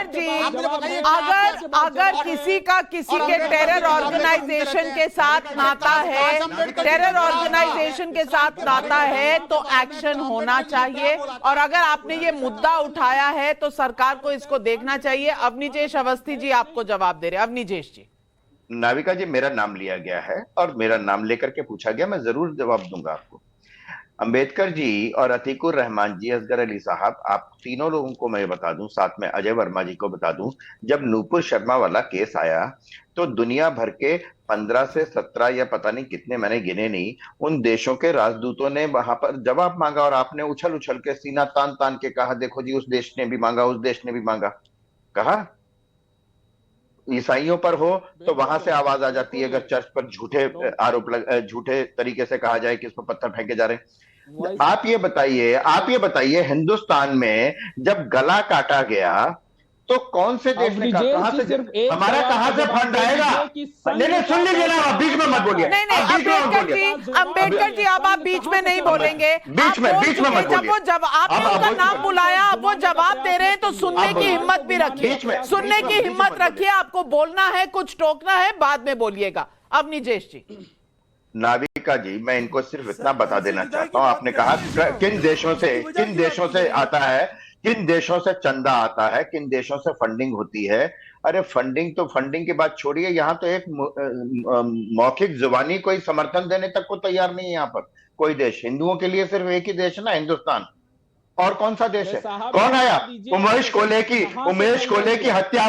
जी, अगर किसी का किसी के टेरर ऑर्गेनाइजेशन के साथ नाता है, टेरर ऑर्गेनाइजेशन के साथ नाता है तो एक्शन होना चाहिए। और अगर आपने ये मुद्दा उठाया है तो सरकार को इसको देखना चाहिए। अवनीजेश अवस्थी जी आपको जवाब दे रहे हैं। अवनीजेश जी। नाविका जी, मेरा नाम लिया गया है और मेरा नाम लेकर के पूछा गया, मैं जरूर जवाब दूंगा आपको। अंबेडकर जी और अतीकुर रहमान जी, असगर अली साहब, आप तीनों लोगों को मैं बता दूं, साथ में अजय वर्मा जी को बता दूं, जब नूपुर शर्मा वाला केस आया तो दुनिया भर के 15 से 17 या पता नहीं कितने, मैंने गिने नहीं, उन देशों के राजदूतों ने वहां पर जवाब मांगा और आपने उछल उछल के सीना तान तान के कहा, देखो जी उस देश ने भी मांगा, उस देश ने भी मांगा। कहा ईसाइयों पर हो तो वहां से आवाज आ जाती है, अगर चर्च पर झूठे झूठे तरीके से कहा जाए कि इस पर पत्थर फेंके जा रहे हैं। आप ये बताइए हिंदुस्तान में जब गला काटा गया तो कौन से देश ने कहा, कहां से हमारा कहां से फंड आएगा? नहीं नहीं, सुन लीजिए ना, बीच में मत बोलिए। नहीं नहीं, अंबेडकर जी अब आप बीच में नहीं बोलेंगे। बीच में मत बोलिए। जब आपने उनका नाम बुलाया, अब वो जवाब दे रहे हैं तो सुनने की हिम्मत भी रखिए, सुनने की हिम्मत रखिए। आपको बोलना है, कुछ टोकना है, बाद में बोलिएगा। अवनीजेश जी। नाविका जी, मैं इनको सिर्फ इतना बता देना चाहता हूं, आपने कहा किन देशों से आता है, किन देशों से चंदा आता है, किन देशों से फंडिंग होती है। अरे फंडिंग की बात छोड़िए, यहाँ तो एक मौखिक जुबानी कोई समर्थन देने तक को तैयार नहीं है। यहाँ पर कोई देश, हिंदुओं के लिए सिर्फ एक ही देश है ना, हिंदुस्तान। और कौन सा देश है? कौन आया? उमेश कोले की हत्या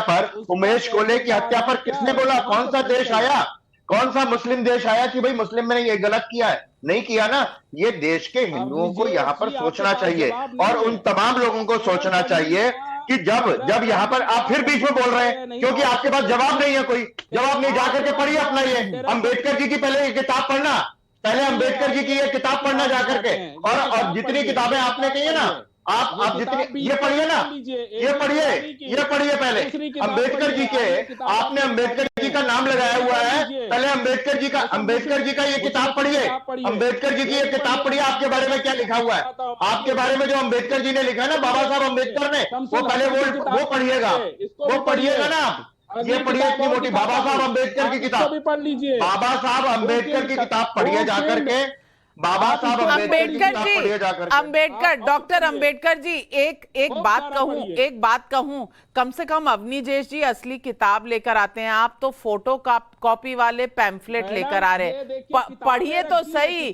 पर किसने बोला? कौन सा देश आया? कौन सा मुस्लिम देश आया कि भाई मुस्लिम ने ये गलत किया है? नहीं किया ना। ये देश के हिंदुओं को यहाँ पर सोचना चाहिए और उन तमाम लोगों को सोचना चाहिए कि जब यहाँ पर आप फिर बीच में बोल रहे हैं क्योंकि आपके पास जवाब नहीं है, कोई जवाब नहीं। जाकर के पढ़िए अपना ये अंबेडकर जी की पहले ये किताब पढ़ना, पहले अंबेडकर जी की ये किताब पढ़ना जाकर के। और जितनी किताबें आपने कही है ना, आप जितनी ये पढ़िए ना, ये पढ़िए पहले अंबेडकर जी के, आपने अंबेडकर जी का नाम लगाया हुआ है, पहले अंबेडकर जी का ये किताब पढ़िए। अंबेडकर जी की ये किताब पढ़िए, आपके बारे में क्या लिखा हुआ है, आपके बारे में जो अंबेडकर जी ने लिखा है ना, बाबा साहब अंबेडकर ने, वो पहले वो पढ़िएगा ना आप। ये पढ़िए इतनी मोटी बाबा साहब अंबेडकर की किताब, पढ़ लीजिए। बाबा साहब अंबेडकर की किताब पढ़िए जाकर के, बाबा साहब अंबेडकर, डॉक्टर अंबेडकर जी, एक बात कहूं, कम से कम अवनीजेश जी असली किताब लेकर आते हैं, आप तो फोटो कॉपी वाले पैम्फलेट लेकर आ रहे हैं। पढ़िए तो सही।